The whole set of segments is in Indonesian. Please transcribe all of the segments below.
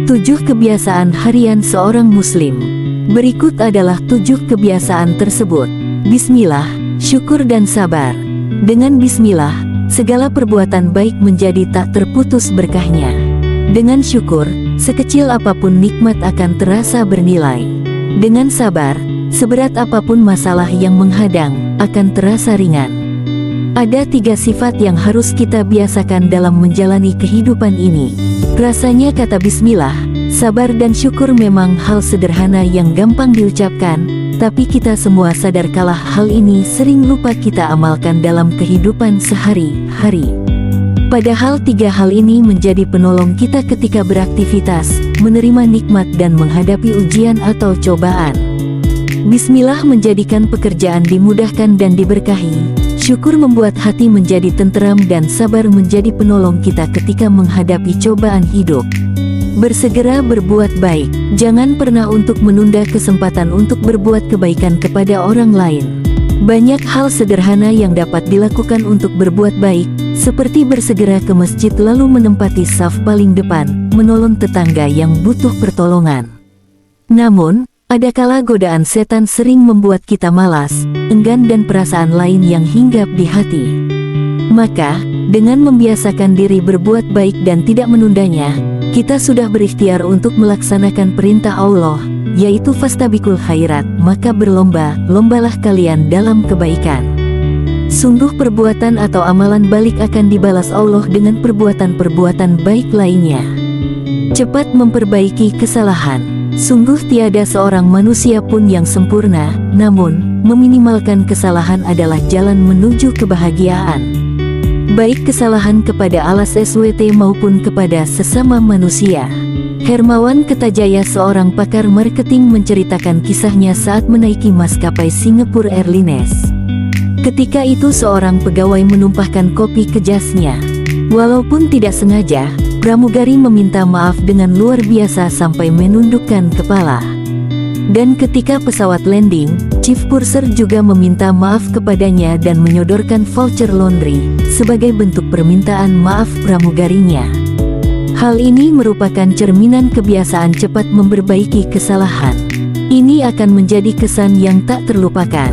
7 kebiasaan harian seorang muslim. Berikut adalah 7 kebiasaan tersebut. Bismillah, syukur dan sabar. Dengan bismillah, segala perbuatan baik menjadi tak terputus berkahnya. Dengan syukur, sekecil apapun nikmat akan terasa bernilai. Dengan sabar, seberat apapun masalah yang menghadang, akan terasa ringan. Ada 3 sifat yang harus kita biasakan dalam menjalani kehidupan ini. Rasanya kata bismillah, sabar dan syukur memang hal sederhana yang gampang diucapkan, tapi kita semua sadar kalau hal ini sering lupa kita amalkan dalam kehidupan sehari-hari. Padahal 3 hal ini menjadi penolong kita ketika beraktivitas, menerima nikmat dan menghadapi ujian atau cobaan. Bismillah menjadikan pekerjaan dimudahkan dan diberkahi. Syukur membuat hati menjadi tenteram dan sabar menjadi penolong kita ketika menghadapi cobaan hidup. Bersegera berbuat baik. Jangan pernah untuk menunda kesempatan untuk berbuat kebaikan kepada orang lain. Banyak hal sederhana yang dapat dilakukan untuk berbuat baik, seperti bersegera ke masjid lalu menempati saf paling depan, menolong tetangga yang butuh pertolongan. Namun, ada kala godaan setan sering membuat kita malas, enggan dan perasaan lain yang hinggap di hati. Maka, dengan membiasakan diri berbuat baik dan tidak menundanya, kita sudah berikhtiar untuk melaksanakan perintah Allah, yaitu fastabikul khairat, maka berlomba-lombalah kalian dalam kebaikan. Sungguh perbuatan atau amalan balik akan dibalas Allah dengan perbuatan-perbuatan baik lainnya. Cepat memperbaiki kesalahan. Sungguh tiada seorang manusia pun yang sempurna, namun, meminimalkan kesalahan adalah jalan menuju kebahagiaan. Baik kesalahan kepada alas SWT maupun kepada sesama manusia. Hermawan Kertajaya, seorang pakar marketing, menceritakan kisahnya saat menaiki maskapai Singapore Airlines. Ketika itu seorang pegawai menumpahkan kopi ke jasnya. Walaupun tidak sengaja, pramugari meminta maaf dengan luar biasa sampai menundukkan kepala. Dan ketika pesawat landing, Chief Purser juga meminta maaf kepadanya dan menyodorkan voucher laundry sebagai bentuk permintaan maaf pramugarinya. Hal ini merupakan cerminan kebiasaan cepat memperbaiki kesalahan. Ini akan menjadi kesan yang tak terlupakan.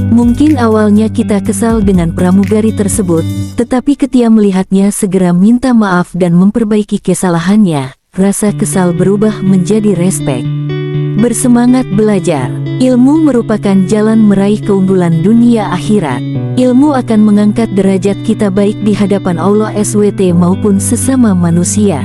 Mungkin awalnya kita kesal dengan pramugari tersebut, tetapi ketika melihatnya segera minta maaf dan memperbaiki kesalahannya, rasa kesal berubah menjadi respek. Bersemangat belajar. Ilmu merupakan jalan meraih keunggulan dunia akhirat. Ilmu akan mengangkat derajat kita baik di hadapan Allah SWT maupun sesama manusia.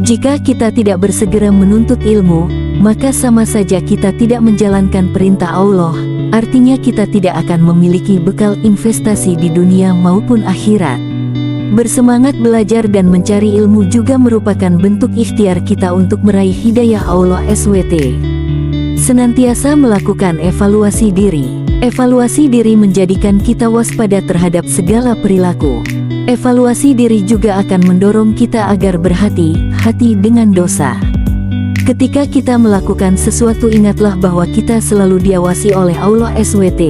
Jika kita tidak bersegera menuntut ilmu, maka sama saja kita tidak menjalankan perintah Allah. Artinya kita tidak akan memiliki bekal investasi di dunia maupun akhirat. Bersemangat belajar dan mencari ilmu juga merupakan bentuk ikhtiar kita untuk meraih hidayah Allah SWT. Senantiasa melakukan evaluasi diri. Evaluasi diri menjadikan kita waspada terhadap segala perilaku. Evaluasi diri juga akan mendorong kita agar berhati-hati dengan dosa. Ketika kita melakukan sesuatu, ingatlah bahwa kita selalu diawasi oleh Allah SWT.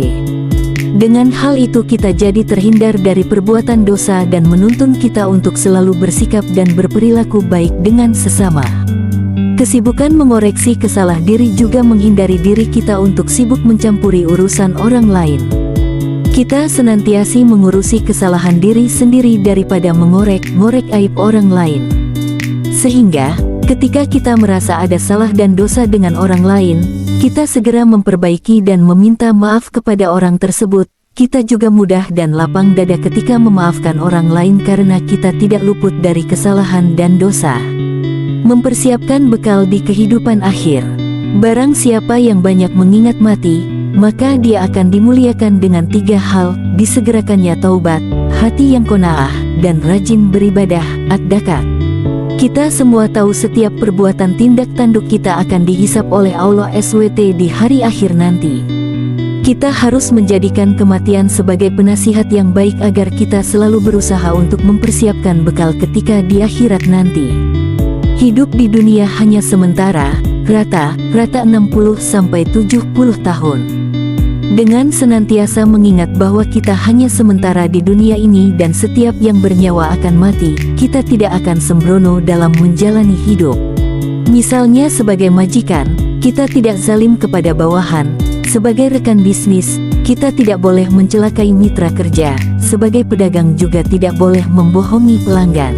Dengan hal itu kita jadi terhindar dari perbuatan dosa dan menuntun kita untuk selalu bersikap dan berperilaku baik dengan sesama. Kesibukan mengoreksi kesalah diri juga menghindari diri kita untuk sibuk mencampuri urusan orang lain. Kita senantiasa mengurusi kesalahan diri sendiri daripada mengorek-ngorek aib orang lain. Sehingga, ketika kita merasa ada salah dan dosa dengan orang lain, kita segera memperbaiki dan meminta maaf kepada orang tersebut. Kita juga mudah dan lapang dada ketika memaafkan orang lain karena kita tidak luput dari kesalahan dan dosa. Mempersiapkan bekal di kehidupan akhir. Barang siapa yang banyak mengingat mati, maka dia akan dimuliakan dengan 3 hal: disegerakannya taubat, hati yang qanaah, dan rajin beribadah, ad-dakat. Kita semua tahu setiap perbuatan tindak tanduk kita akan dihisap oleh Allah SWT di hari akhir nanti. Kita harus menjadikan kematian sebagai penasihat yang baik agar kita selalu berusaha untuk mempersiapkan bekal ketika di akhirat nanti. Hidup di dunia hanya sementara, rata-rata 60-70 tahun. Dengan senantiasa mengingat bahwa kita hanya sementara di dunia ini dan setiap yang bernyawa akan mati, kita tidak akan sembrono dalam menjalani hidup. Misalnya sebagai majikan, kita tidak zalim kepada bawahan. Sebagai rekan bisnis, kita tidak boleh mencelakai mitra kerja. Sebagai pedagang juga tidak boleh membohongi pelanggan.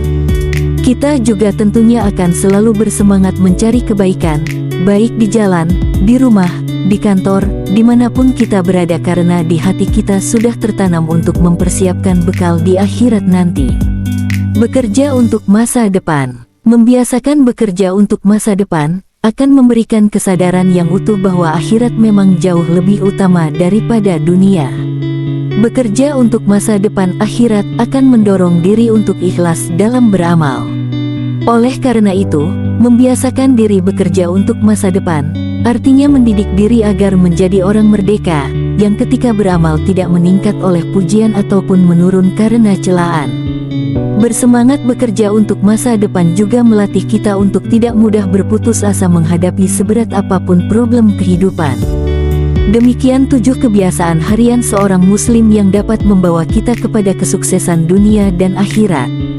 Kita juga tentunya akan selalu bersemangat mencari kebaikan, baik di jalan, di rumah, di kantor, dimanapun kita berada, karena di hati kita sudah tertanam untuk mempersiapkan bekal di akhirat nanti. Bekerja untuk masa depan. Membiasakan bekerja untuk masa depan akan memberikan kesadaran yang utuh bahwa akhirat memang jauh lebih utama daripada dunia. Bekerja untuk masa depan akhirat akan mendorong diri untuk ikhlas dalam beramal. Oleh karena itu, membiasakan diri bekerja untuk masa depan artinya mendidik diri agar menjadi orang merdeka, yang ketika beramal tidak meningkat oleh pujian ataupun menurun karena celaan. Bersemangat bekerja untuk masa depan juga melatih kita untuk tidak mudah berputus asa menghadapi seberat apapun problem kehidupan. Demikian 7 kebiasaan harian seorang muslim yang dapat membawa kita kepada kesuksesan dunia dan akhirat.